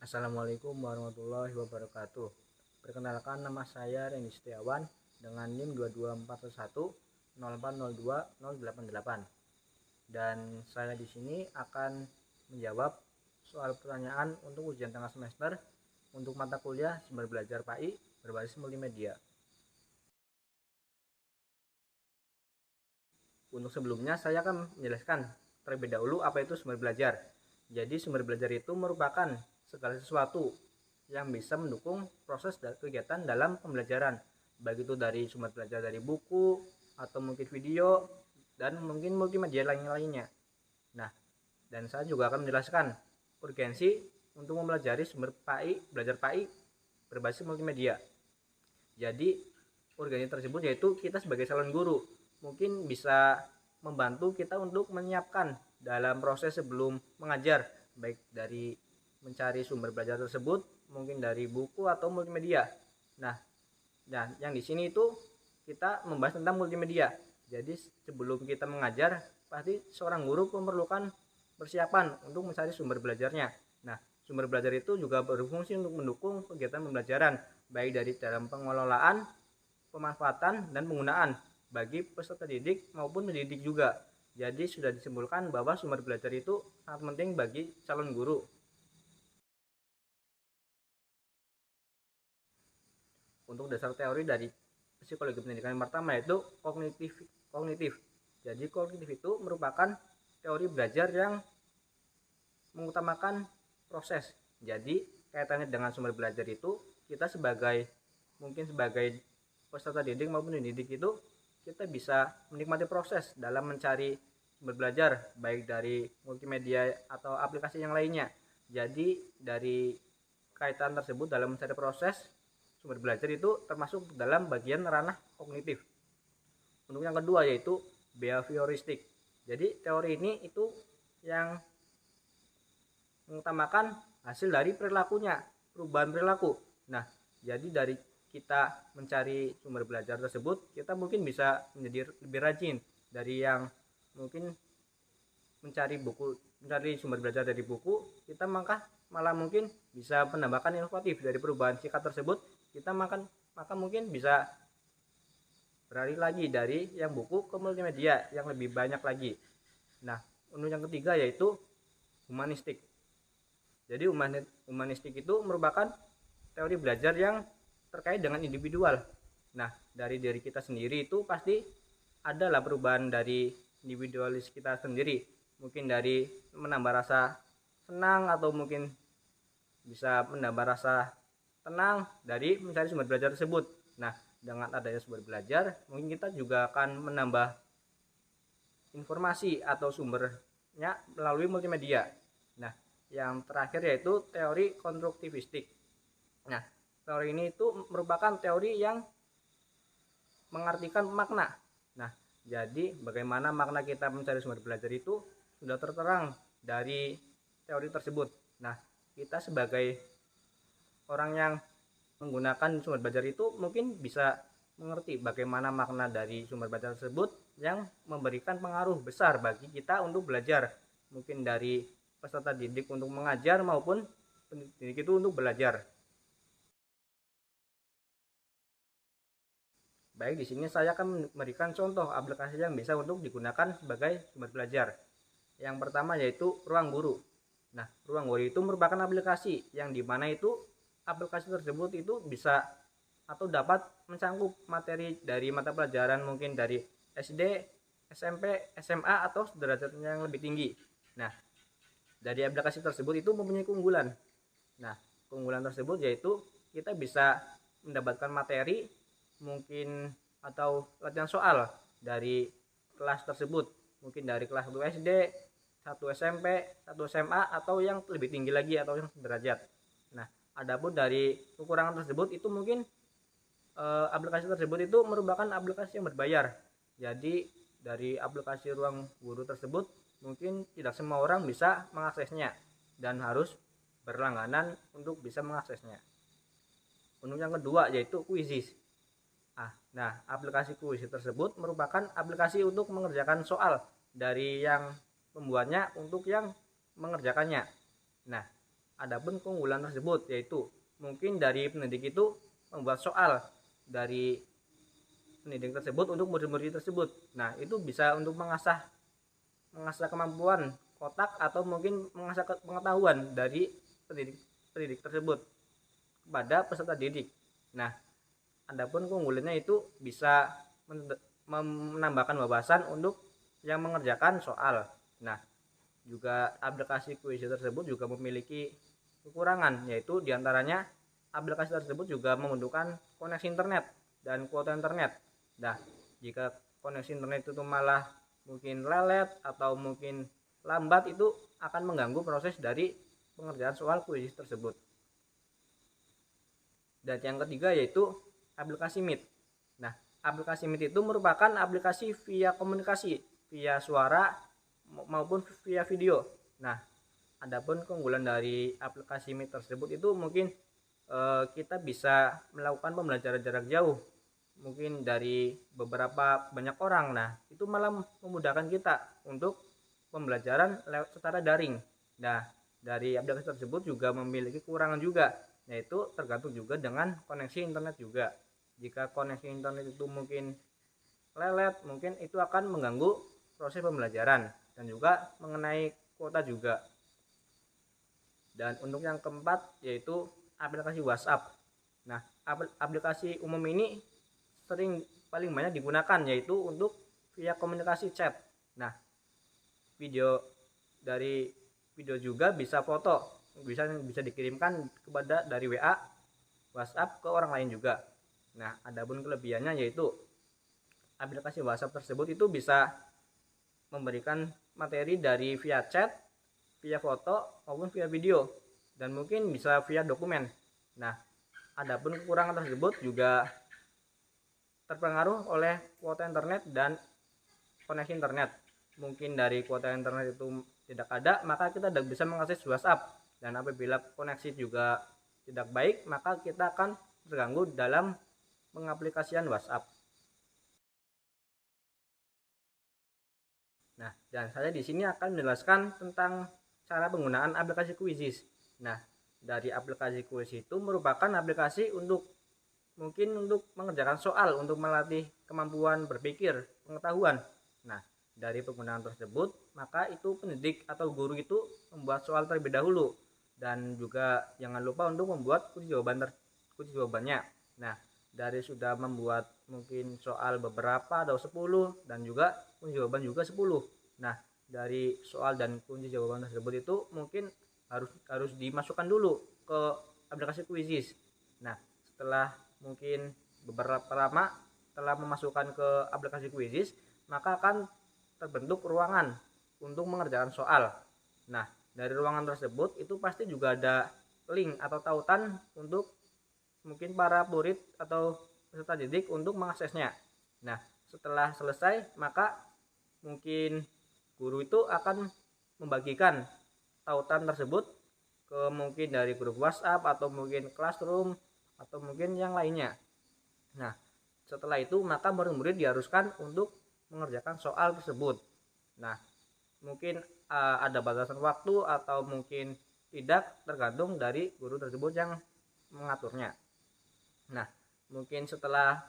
Assalamualaikum warahmatullahi wabarakatuh. Perkenalkan, nama saya Reni Setiawan dengan NIM 22410402088. Dan saya di sini akan menjawab soal pertanyaan untuk ujian tengah semester untuk mata kuliah sumber belajar PAI berbasis multimedia. Untuk sebelumnya saya akan menjelaskan terlebih dahulu apa itu sumber belajar. Jadi sumber belajar itu merupakan segala sesuatu yang bisa mendukung proses dan kegiatan dalam pembelajaran, baik itu dari sumber belajar dari buku atau mungkin video dan mungkin multimedia lainnya. Nah, dan saya juga akan menjelaskan urgensi untuk mempelajari sumber belajar PAI berbasis multimedia. Jadi urgensi tersebut yaitu kita sebagai calon guru mungkin bisa membantu kita untuk menyiapkan dalam proses sebelum mengajar, baik dari mencari sumber belajar tersebut mungkin dari buku atau multimedia. Nah, yang di sini itu kita membahas tentang multimedia. Jadi sebelum kita mengajar, pasti seorang guru memerlukan persiapan untuk mencari sumber belajarnya. Nah, sumber belajar itu juga berfungsi untuk mendukung kegiatan pembelajaran, baik dari dalam pengelolaan, pemanfaatan, dan penggunaan bagi peserta didik maupun pendidik juga. Jadi sudah disimpulkan bahwa sumber belajar itu sangat penting bagi calon guru. Untuk dasar teori dari psikologi pendidikan yang pertama yaitu kognitif. Jadi kognitif itu merupakan teori belajar yang mengutamakan proses. Jadi kaitannya dengan sumber belajar itu kita sebagai peserta didik maupun pendidik itu kita bisa menikmati proses dalam mencari sumber belajar baik dari multimedia atau aplikasi yang lainnya. Jadi dari kaitan tersebut dalam mencari proses sumber belajar itu termasuk dalam bagian ranah kognitif. Untuk yang kedua yaitu behavioristik. Jadi teori ini itu yang mengutamakan hasil dari perilakunya, perubahan perilaku. Nah, jadi dari kita mencari sumber belajar tersebut, kita mungkin bisa menjadi lebih rajin dari yang mungkin mencari sumber belajar dari buku, kita malah mungkin bisa menambahkan inovatif dari perubahan sikap tersebut, kita maka mungkin bisa beralih lagi dari yang buku ke multimedia yang lebih banyak lagi. Nah, untuk yang ketiga yaitu humanistik. Jadi humanistik itu merupakan teori belajar yang terkait dengan individual. Nah, dari diri kita sendiri itu pasti adalah perubahan dari individualis kita sendiri. Mungkin dari menambah rasa senang atau mungkin bisa menambah rasa tenang dari mencari sumber belajar tersebut. Nah, dengan adanya sumber belajar, mungkin kita juga akan menambah informasi atau sumbernya melalui multimedia. Nah, yang terakhir yaitu teori konstruktivistik. Nah, teori ini itu merupakan teori yang mengartikan makna. Nah, jadi bagaimana makna kita mencari sumber belajar itu sudah terterang dari teori tersebut. Nah, kita sebagai orang yang menggunakan sumber belajar itu mungkin bisa mengerti bagaimana makna dari sumber belajar tersebut yang memberikan pengaruh besar bagi kita untuk belajar. Mungkin dari peserta didik untuk mengajar maupun pendidik itu untuk belajar. Baik, di sini saya akan memberikan contoh aplikasi yang bisa untuk digunakan sebagai sumber belajar. Yang pertama yaitu Ruang Guru. Nah, Ruang Guru itu merupakan aplikasi yang dimana itu aplikasi tersebut itu bisa atau dapat mencangkup materi dari mata pelajaran mungkin dari SD, SMP, SMA atau derajat yang lebih tinggi. Nah, dari aplikasi tersebut itu mempunyai keunggulan. Nah, keunggulan tersebut yaitu kita bisa mendapatkan materi mungkin atau latihan soal dari kelas tersebut, mungkin dari kelas 1 SD, 1 SMP, 1 SMA atau yang lebih tinggi lagi atau yang derajat. Nah, adapun dari kekurangan tersebut itu mungkin aplikasi tersebut itu merupakan aplikasi yang berbayar. Jadi dari aplikasi Ruang Guru tersebut mungkin tidak semua orang bisa mengaksesnya dan harus berlangganan untuk bisa mengaksesnya. Untuk yang kedua yaitu Quizizz. Nah, aplikasi Quizizz tersebut merupakan aplikasi untuk mengerjakan soal dari yang pembuatnya untuk yang mengerjakannya. Nah, Adapun keunggulan tersebut yaitu mungkin dari pendidik itu membuat soal dari pendidik tersebut untuk murid-murid tersebut. Nah, itu bisa untuk mengasah kemampuan kotak atau mungkin mengasah pengetahuan dari pendidik tersebut kepada peserta didik. Nah, adapun keunggulannya itu bisa menambahkan wawasan untuk yang mengerjakan soal. Nah, juga aplikasi kuis tersebut juga memiliki kekurangan, yaitu diantaranya aplikasi tersebut juga membutuhkan koneksi internet dan kuota internet. Nah, jika koneksi internet itu malah mungkin lelet atau mungkin lambat, itu akan mengganggu proses dari pengerjaan soal kuis tersebut. Dan yang ketiga yaitu aplikasi Meet. Nah, aplikasi Meet itu merupakan aplikasi via komunikasi, via suara maupun via video. Nah, adapun keunggulan dari aplikasi Meet tersebut itu mungkin kita bisa melakukan pembelajaran jarak jauh, mungkin dari beberapa banyak orang. Nah, itu malah memudahkan kita untuk pembelajaran secara daring. Nah, dari aplikasi tersebut juga memiliki kekurangan juga, yaitu tergantung juga dengan koneksi internet juga. Jika koneksi internet itu mungkin lelet, mungkin itu akan mengganggu proses pembelajaran dan juga mengenai kuota juga. Dan untuk yang keempat yaitu aplikasi WhatsApp. Nah, aplikasi umum ini paling banyak digunakan yaitu untuk via komunikasi chat. Nah, video juga bisa foto, bisa dikirimkan kepada dari WA, WhatsApp ke orang lain juga. Nah, adapun kelebihannya yaitu aplikasi WhatsApp tersebut itu bisa memberikan materi dari via chat, via foto maupun via video, dan mungkin bisa via dokumen. Nah, adapun kekurangan tersebut juga terpengaruh oleh kuota internet dan koneksi internet. Mungkin dari kuota internet itu tidak ada, maka kita tidak bisa mengakses WhatsApp, dan apabila koneksi juga tidak baik, maka kita akan terganggu dalam pengaplikasian WhatsApp. Nah, dan saya di sini akan menjelaskan tentang cara penggunaan aplikasi Quizizz. Nah, dari aplikasi Quizizz itu merupakan aplikasi untuk mengerjakan soal, untuk melatih kemampuan berpikir, pengetahuan. Nah, dari penggunaan tersebut, maka itu pendidik atau guru itu membuat soal terlebih dahulu, dan juga jangan lupa untuk membuat kunci jawabannya. Nah, dari sudah membuat mungkin soal beberapa atau 10 dan juga kunci jawaban juga 10. Nah, dari soal dan kunci jawaban tersebut itu mungkin harus dimasukkan dulu ke aplikasi Quizizz. Nah, setelah mungkin beberapa lama telah memasukkan ke aplikasi Quizizz, maka akan terbentuk ruangan untuk mengerjakan soal. Nah, dari ruangan tersebut itu pasti juga ada link atau tautan untuk mungkin para murid atau peserta didik untuk mengaksesnya. Nah, setelah selesai, maka mungkin guru itu akan membagikan tautan tersebut ke mungkin dari grup WhatsApp atau mungkin Classroom atau mungkin yang lainnya. Nah, setelah itu maka murid-murid diharuskan untuk mengerjakan soal tersebut. Nah, mungkin ada batasan waktu atau mungkin tidak, tergantung dari guru tersebut yang mengaturnya. Nah, mungkin setelah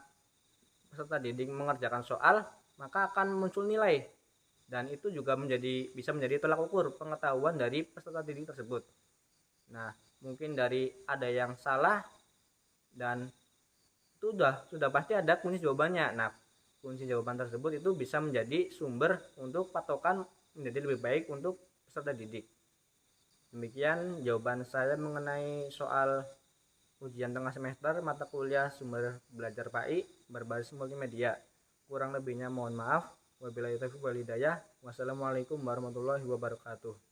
peserta didik mengerjakan soal, maka akan muncul nilai, dan itu juga bisa menjadi tolak ukur pengetahuan dari peserta didik tersebut. Nah, mungkin dari ada yang salah, dan itu sudah pasti ada kunci jawabannya. Nah, kunci jawaban tersebut itu bisa menjadi sumber untuk patokan menjadi lebih baik untuk peserta didik. Demikian jawaban saya mengenai soal ujian tengah semester mata kuliah sumber belajar PAI berbasis multimedia. Kurang lebihnya mohon maaf. Wabillahi taufiq wal hidayah. Wassalamualaikum warahmatullahi wabarakatuh.